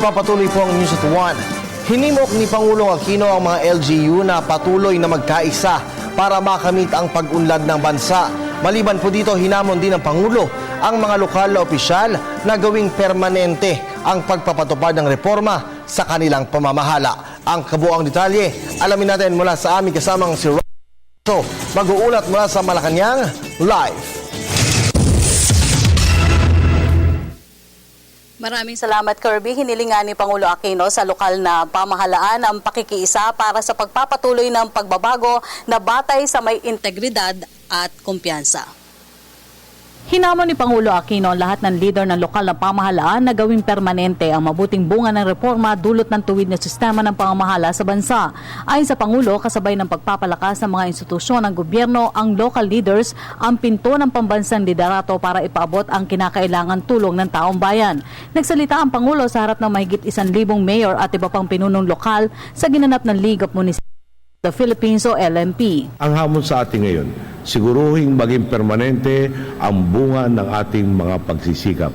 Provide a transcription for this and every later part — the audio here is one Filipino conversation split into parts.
Nagpapatuloy po ang News at 1. Hinimok ni Pangulong Aquino ang mga LGU na patuloy na magkaisa para makamit ang pag-unlad ng bansa. Maliban po dito, hinamon din ng Pangulo ang mga lokal na opisyal na gawing permanente ang pagpapatupad ng reforma sa kanilang pamamahala. Ang kabuoang detalye, alamin natin mula sa aming kasamang si Raso. Mag-uulat mula sa Malacanang, live. Maraming salamat, Kirby. Hinilingan ni Pangulo Aquino sa lokal na pamahalaan ang pakikiisa para sa pagpapatuloy ng pagbabago na batay sa may integridad at kumpiyansa. Hinamon ni Pangulo Aquino ang lahat ng leader ng lokal na pamahalaan na gawing permanente ang mabuting bunga ng reforma dulot ng tuwid na sistema ng pamamahala sa bansa. Ayon sa Pangulo, kasabay ng pagpapalakas ng mga institusyon ng gobyerno, ang local leaders ang pinto ng pambansang liderato para ipaabot ang kinakailangan tulong ng taong bayan. Nagsalita ang Pangulo sa harap ng mahigit 1,000 mayor at iba pang pinunong lokal sa ginanap ng League of Municipalities the Philippines o LMP. Ang hamon sa atin ngayon, siguruhing maging permanente ang bunga ng ating mga pagsisikap.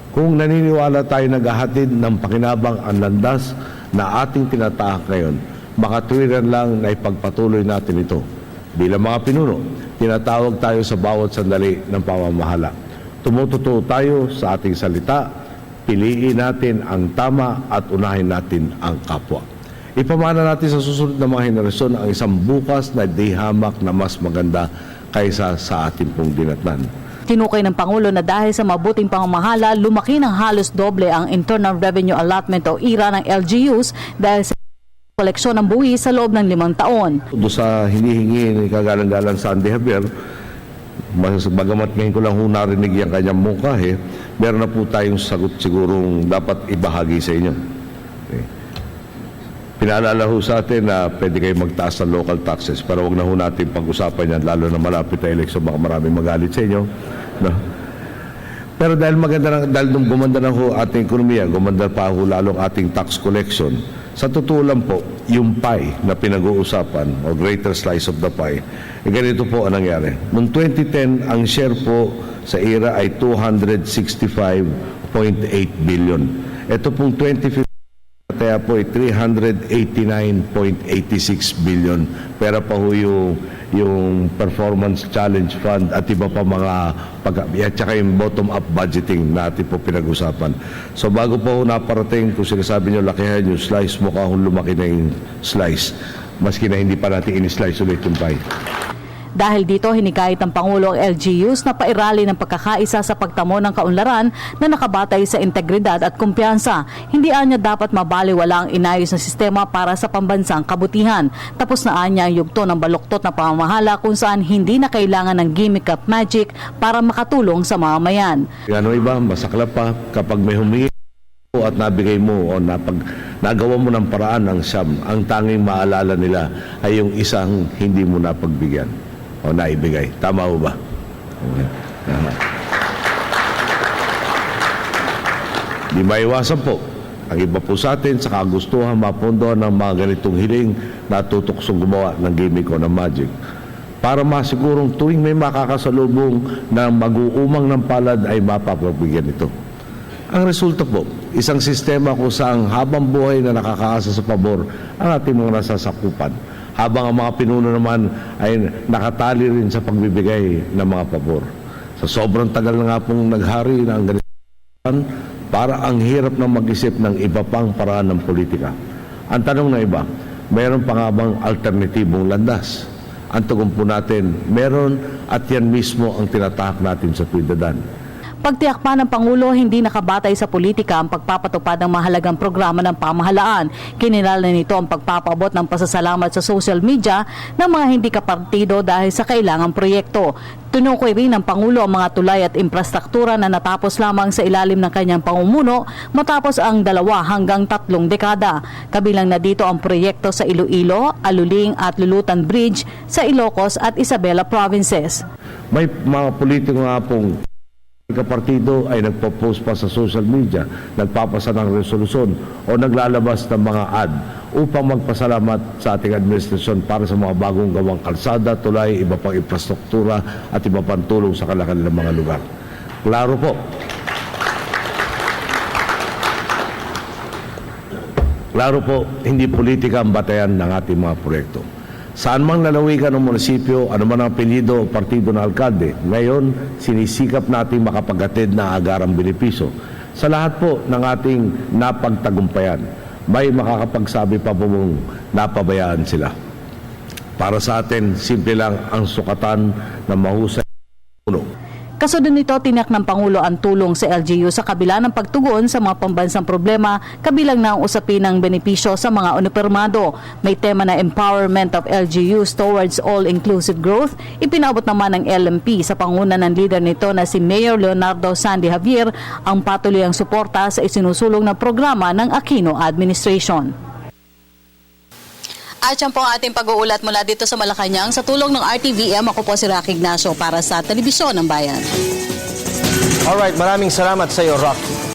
Kung naniniwala tayo naghahatid ng pakinabang ang landas na ating tinatahak ngayon, makatwiran lang na ipagpatuloy natin ito. Bilang mga pinuno, tinatawag tayo sa bawat sandali ng pamamahala. Tumututo tayo sa ating salita, piliin natin ang tama at unahin natin ang kapwa. Ipamana natin sa susunod na mga henerasyon ang isang bukas na di hamak na mas maganda kaysa sa ating pong dinatnan. Tinukay ng Pangulo na dahil sa mabuting pamamahala, lumaki ng halos doble ang Internal Revenue Allotment o IRA ng LGUs dahil sa koleksyon ng buwis sa loob ng 5 taon. Doon sa hinihingi ni kagalang-galang Sandy Javier, bagamat ngayon ko lang narinig yung kanyang mungkahi, meron na po tayong sagot sigurong dapat ibahagi sa inyo. Okay. Pinaalala ho sa atin na pwede kayo magtaas ng local taxes pero wag na ho natin pag-usapan yan lalo na malapit na eleksyon, baka maraming magalit sa inyo. No? Pero dahil nung gumanda na ho ating ekonomiya, gumanda pa ho lalong ating tax collection, sa totoo lang po, yung pie na pinag-uusapan o greater slice of the pie, ganito po ang nangyari. Noong 2010, ang share po sa IRA ay 265.8 billion. Ito pong 2015, kaya po ay 389.86 billion. Pera pa ho yung Performance Challenge Fund at iba pa mga at saka yung bottom-up budgeting na atin po pinag-usapan. So bago po ho naparating, kung sinasabi nyo lakihan yung slice, mukha hong lumaki na yung slice. Maski na hindi pa natin in-slice ulit yung pie. Dahil dito, hinikayat ng Pangulo ang LGUs na pairali ng pagkakaisa sa pagtamo ng kaunlaran na nakabatay sa integridad at kumpiyansa. Hindi anya dapat mabaliwala ang inayos na sistema para sa pambansang kabutihan. Tapos na anya ang yugto ng baluktot na pamamahala kung saan hindi na kailangan ng gimmick at magic para makatulong sa mamamayan. Ano iba, masaklap pa kapag may humingi at nabigay mo o nagawa mo ng paraan ng siyam, ang tanging maalala nila ay yung isang hindi mo napagbigyan o naibigay. Tama ho ba? Okay. Di maiwasan po ang iba po sa atin sa kagustuhan mapondohan ng mga ganitong hiling na tutuksong gumawa ng gimmick o ng magic para masigurong tuwing may makakasalubong na mag-uumang ng palad ay mapapagbigyan ito. Ang resulta po, isang sistema kung saan habang buhay na nakakaasa sa pabor ang ating mga nasasakupan, habang ang mga pinuno naman ay nakatali rin sa pagbibigay ng mga pabor. Sa sobrang tagal na nga pong naghari na ang ganito, para ang hirap na mag-isip ng iba pang paraan ng politika. Ang tanong na iba, mayroon pa nga bang alternatibong landas? Ang tugon po natin, meron at yan mismo ang tinatahak natin sa PIDADAN. Pagtiyak pa ng Pangulo, hindi nakabatay sa politika ang pagpapatupad ng mahalagang programa ng pamahalaan. Kinilala nito ang pagpapaabot ng pasasalamat sa social media ng mga hindi kapartido dahil sa kailangang proyekto. Tinukoy rin ng Pangulo ang mga tulay at infrastruktura na natapos lamang sa ilalim ng kanyang pamumuno matapos ang 2 hanggang 3 dekada. Kabilang na dito ang proyekto sa Iloilo, Aluling at Lulutan Bridge sa Ilocos at Isabela provinces. May mga politiko nga pong kapartido ay nagpo-post pa sa social media, nagpapasa ng resolusyon o naglalabas ng mga ad upang magpasalamat sa ating administrasyon para sa mga bagong gawang kalsada, tulay, iba pang infrastruktura at iba pang tulong sa kanilang mga lugar. Klaro po, Klaro po, hindi politika ang batayan ng ating mga proyekto. Saan mang lalawigan ng munisipyo, ano man ang apelyido o partido ng alkalde, ngayon sinisikap nating makapaghatid na agarang benepisyo sa lahat po ng ating napagtagumpayan. May makakapagsabi pa po mong napabayaan sila. Para sa atin, simple lang ang sukatan ng mahusay puno. Kasunod nito, tiniyak ng Pangulo ang tulong sa LGU sa kabila ng pagtugon sa mga pambansang problema, kabilang na ang usapin ng benepisyo sa mga unipermado. May tema na Empowerment of LGUs Towards All-Inclusive Growth. Ipinabot naman ng LMP sa panguna ng leader nito na si Mayor Leonardo Sandy Javier ang patuloy ang suporta sa isinusulong na programa ng Aquino Administration. At yan po ang ating pag-uulat mula dito sa Malacanang. Sa tulong ng RTVM, ako po si Rocky Ignacio para sa Telebisyon ng Bayan. Alright, maraming salamat sa iyo, Rocky.